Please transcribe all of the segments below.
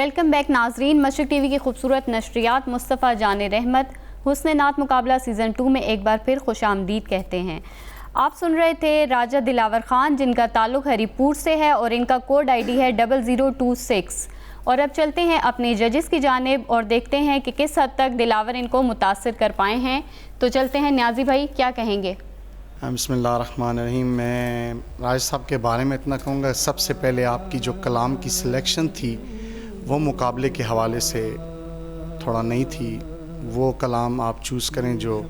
Welcome back ناظرین. مشرق T V کی خوبصورت نشریات مصطفیٰ جان رحمت حسن نعت مقابلہ سیزن 2 میں ایک بار پھر خوش آمدید کہتے ہیں. آپ سن رہے تھے راجہ دلاور خان جن کا تعلق ہری پور سے ہے اور ان کا کوڈ آئی ڈی ہے 0026. اور اب چلتے ہیں اپنے ججز کی جانب اور دیکھتے ہیں کہ کس حد تک دلاور ان کو متاثر کر پائے ہیں. تو چلتے ہیں نیازی بھائی, کیا کہیں گے؟ بسم اللہ الرحمن الرحیم. میں راج صاحب کے بارے میں اتنا کہوں گا, سب سے پہلے آپ کی جو کلام کی سلیکشن تھی وہ مقابلے کے حوالے سے تھوڑا نہیں تھی. وہ کلام آپ چوز کریں جو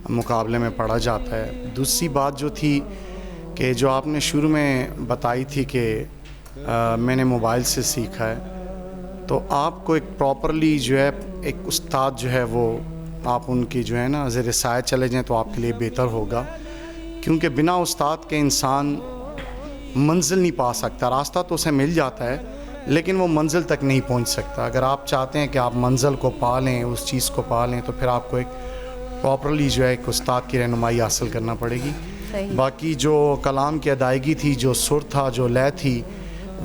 مقابلے میں پڑھا جاتا ہے. دوسری بات جو تھی کہ جو آپ نے شروع میں بتائی تھی کہ میں نے موبائل سے سیکھا ہے, تو آپ کو ایک پراپرلی جو ہے ایک استاد جو ہے وہ آپ ان کی جو ہے نا زیر سایہ چلے جائیں تو آپ کے لیے بہتر ہوگا, کیونکہ بنا استاد کے انسان منزل نہیں پا سکتا. راستہ تو اسے مل جاتا ہے لیکن وہ منزل تک نہیں پہنچ سکتا. اگر آپ چاہتے ہیں کہ آپ منزل کو پا لیں, اس چیز کو پا لیں, تو پھر آپ کو ایک پراپرلی جو ہے ایک استاد کی رہنمائی حاصل کرنا پڑے گی. باقی جو کلام کی ادائیگی تھی, جو سر تھا, جو لے تھی,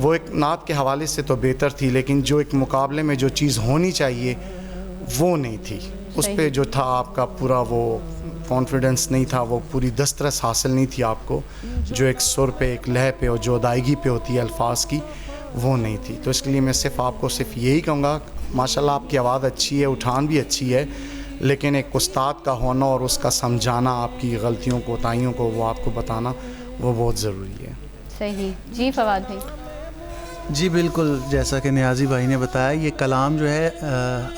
وہ ایک نعت کے حوالے سے تو بہتر تھی, لیکن جو ایک مقابلے میں جو چیز ہونی چاہیے وہ نہیں تھی. اس پہ جو تھا آپ کا پورا وہ کانفیڈنس نہیں تھا, وہ پوری دسترس حاصل نہیں تھی آپ کو, جو ایک سر پہ, ایک لہے پہ اور جو ادائیگی پہ ہوتی ہے الفاظ کی, وہ نہیں تھی. تو اس کے لیے میں صرف آپ کو صرف یہی کہوں گا, ماشاءاللہ آپ کی آواز اچھی ہے, اٹھان بھی اچھی ہے, لیکن ایک استاد کا ہونا اور اس کا سمجھانا, آپ کی غلطیوں کو, کوتاہیوں کو وہ آپ کو بتانا, وہ بہت ضروری ہے. صحیح. جی فواد بھائی. جی بالکل, جیسا کہ نیازی بھائی نے بتایا, یہ کلام جو ہے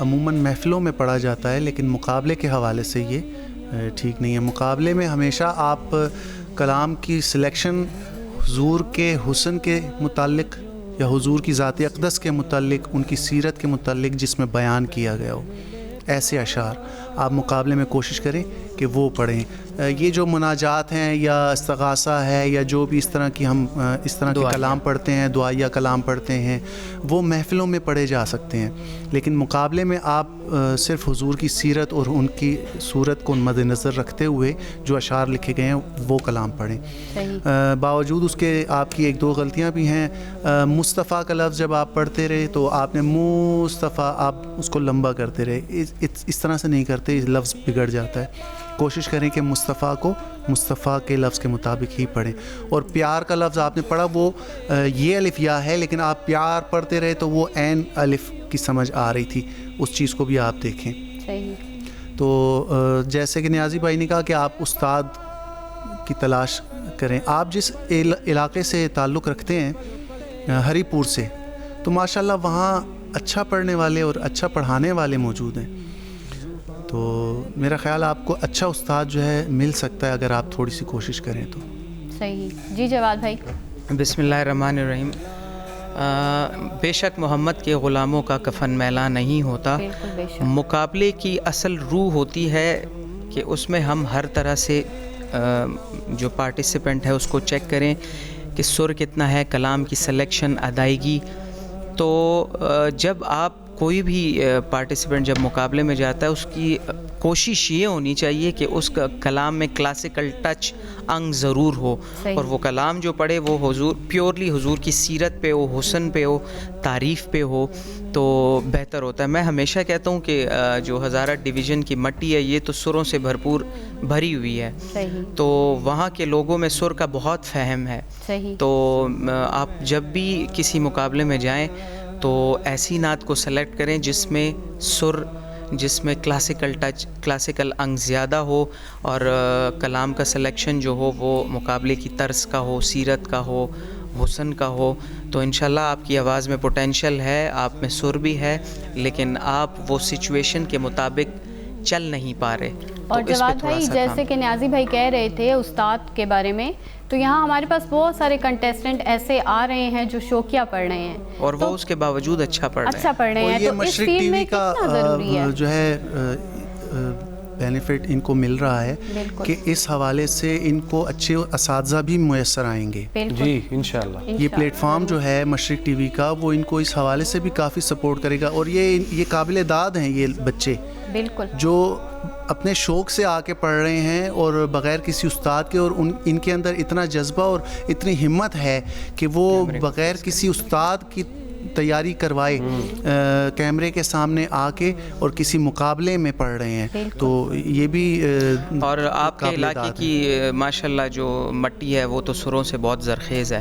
عموماً محفلوں میں پڑھا جاتا ہے, لیکن مقابلے کے حوالے سے یہ ٹھیک نہیں ہے. مقابلے میں ہمیشہ آپ کلام کی سلیکشن حضور کے حسن کے متعلق یا حضور کی ذات اقدس کے متعلق, ان کی سیرت کے متعلق جس میں بیان کیا گیا ہو, ایسے اشعار آپ مقابلے میں کوشش کریں کہ وہ پڑھیں. یہ جو مناجات ہیں یا استغاثہ ہے یا جو بھی اس طرح کی ہم اس طرح کے کلام پڑھتے ہیں, دعائیہ کلام پڑھتے ہیں, وہ محفلوں میں پڑھے جا سکتے ہیں, لیکن مقابلے میں آپ صرف حضور کی سیرت اور ان کی صورت کو مد نظر رکھتے ہوئے جو اشعار لکھے گئے ہیں وہ کلام پڑھیں. باوجود اس کے آپ کی ایک دو غلطیاں بھی ہیں. مصطفیٰ کا لفظ جب آپ پڑھتے رہے تو آپ نے مصطفیٰ, آپ اس کو لمبا کرتے رہے, اس طرح سے نہیں کرتے, لفظ بگڑ جاتا ہے. کوشش کریں کہ مصطفیٰ کو مصطفیٰ کے لفظ کے مطابق ہی پڑھیں. اور پیار کا لفظ آپ نے پڑھا, وہ یہ الف یا ہے, لیکن آپ پیار پڑھتے رہے تو وہ عین الف کی سمجھ آ رہی تھی, اس چیز کو بھی آپ دیکھیں. تو جیسے کہ نیازی بھائی نے کہا کہ آپ استاد کی تلاش کریں. آپ جس علاقے سے تعلق رکھتے ہیں ہری پور سے, تو ماشاءاللہ وہاں اچھا پڑھنے والے اور اچھا پڑھانے والے موجود ہیں, تو میرا خیال آپ کو اچھا استاد جو ہے مل سکتا ہے اگر آپ تھوڑی سی کوشش کریں تو. صحیح. جی جواد بھائی. بسم اللہ الرحمن الرحیم. بے شک محمد کے غلاموں کا کفن میلا نہیں ہوتا. مقابلے کی اصل روح ہوتی ہے کہ اس میں ہم ہر طرح سے جو پارٹیسپینٹ ہے اس کو چیک کریں کہ سر کتنا ہے, کلام کی سلیکشن, ادائیگی. تو جب آپ کوئی بھی پارٹیسپینٹ جب مقابلے میں جاتا ہے, اس کی کوشش یہ ہونی چاہیے کہ اس کا کلام میں کلاسیکل ٹچ انگ ضرور ہو, اور وہ کلام جو پڑھے وہ حضور پیورلی حضور کی سیرت پہ ہو, حسن پہ ہو, تعریف پہ ہو, تو بہتر ہوتا ہے. میں ہمیشہ کہتا ہوں کہ جو ہزارہ ڈویژن کی مٹی ہے یہ تو سروں سے بھرپور بھری ہوئی ہے, تو وہاں کے لوگوں میں سر کا بہت فہم ہے. تو آپ جب بھی کسی مقابلے میں جائیں تو ایسی نعت کو سلیکٹ کریں جس میں سر, جس میں کلاسیکل ٹچ, کلاسیکل انگ زیادہ ہو, اور کلام کا سلیکشن جو ہو وہ مقابلے کی طرز کا ہو, سیرت کا ہو, حسن کا ہو. تو انشاءاللہ آپ کی آواز میں پوٹینشل ہے, آپ میں سر بھی ہے, لیکن آپ وہ سچویشن کے مطابق چل نہیں پا رہے. اور جواد بھائی, جیسے کہ نیازی بھائی کہہ رہے تھے استاد کے بارے میں, تو یہاں ہمارے پاس بہت سارے کنٹیسٹنٹ ایسے آ رہے ہیں جو شوقیہ پڑھ رہے ہیں, اور وہ اس کے باوجود اچھا پڑھ رہے ہیں. یہ مشرق ٹی وی کا جو ہے بینیفٹ ان کو مل رہا ہے کہ اس حوالے سے ان کو اچھے اساتذہ بھی میسر آئیں گے. جی انشاءاللہ. یہ پلیٹ فارم جو ہے مشرق ٹی وی کا, وہ ان کو اس حوالے سے بھی کافی سپورٹ کرے گا, اور یہ قابل داد ہیں یہ بچے جو اپنے شوق سے آ کے پڑھ رہے ہیں اور بغیر کسی استاد کے, اور ان کے اندر اتنا جذبہ اور اتنی ہمت ہے کہ وہ بغیر کسی استاد کی تیاری کروائے کیمرے کے سامنے آ کے اور کسی مقابلے میں پڑھ رہے ہیں، تو یہ بھی اور آپ کے علاقے کی ماشاءاللہ جو مٹی ہے وہ تو سروں سے بہت زرخیز ہے،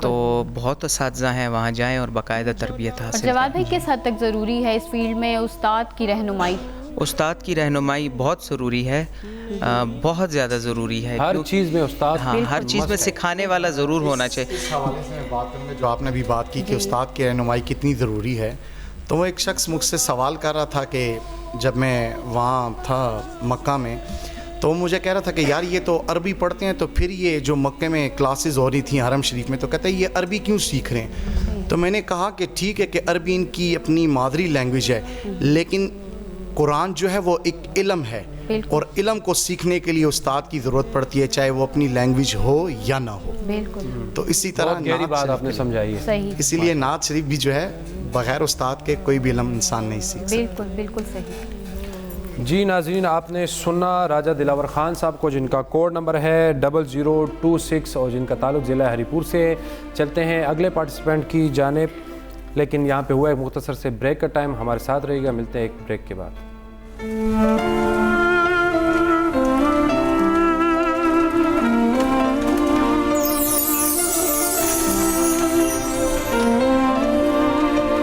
تو بہت اساتذہ ہیں، وہاں جائیں اور باقاعدہ تربیت حاصل جواد کریں۔ بھائی کس حد تک ضروری ہے اس فیلڈ میں استاد کی رہنمائی؟ استاد کی رہنمائی بہت ضروری ہے، بہت زیادہ ضروری ہے، ہر چیز میں استاد، ہاں ہر چیز میں سکھانے والا ضرور ہونا چاہیے۔ اس حوالے سے میں بات کروں گا جو آپ نے بھی بات کی کہ استاد کی رہنمائی کتنی ضروری ہے، تو وہ ایک شخص مجھ سے سوال کر رہا تھا کہ جب میں وہاں تھا مکہ میں، تو وہ مجھے کہہ رہا تھا کہ یار یہ تو عربی پڑھتے ہیں، تو پھر یہ جو مکے میں کلاسز ہو رہی تھیں حرم شریف میں، تو کہتا ہے یہ عربی کیوں سیکھ رہے ہیں؟ تو میں نے کہا کہ ٹھیک ہے کہ عربی ان کی اپنی مادری لینگویج ہے، لیکن قرآن جو ہے وہ ایک علم ہے، اور علم کو سیکھنے کے لیے استاد کی ضرورت پڑتی ہے، چاہے وہ اپنی لینگویج ہو یا نہ ہو۔ بالکل، تو اسی طرح بہت گہری بات آپ نے سمجھائی ہے۔ صحیح، اسی لیے نعت شریف بھی جو ہے بغیر استاد کے کوئی بھی علم انسان نہیں سیکھ سکتا۔ بالکل بالکل صحیح۔ جی ناظرین، آپ نے سنا راجہ دلاور خان صاحب کو، جن کا کوڈ نمبر ہے 0026 اور جن کا تعلق ضلع ہری پور سے۔ چلتے ہیں اگلے پارٹیسپینٹ کی جانب، لیکن یہاں پہ ہوا ایک مختصر سے بریک کا ٹائم، ہمارے ساتھ رہے گا، ملتے ہیں ایک بریک کے بعد۔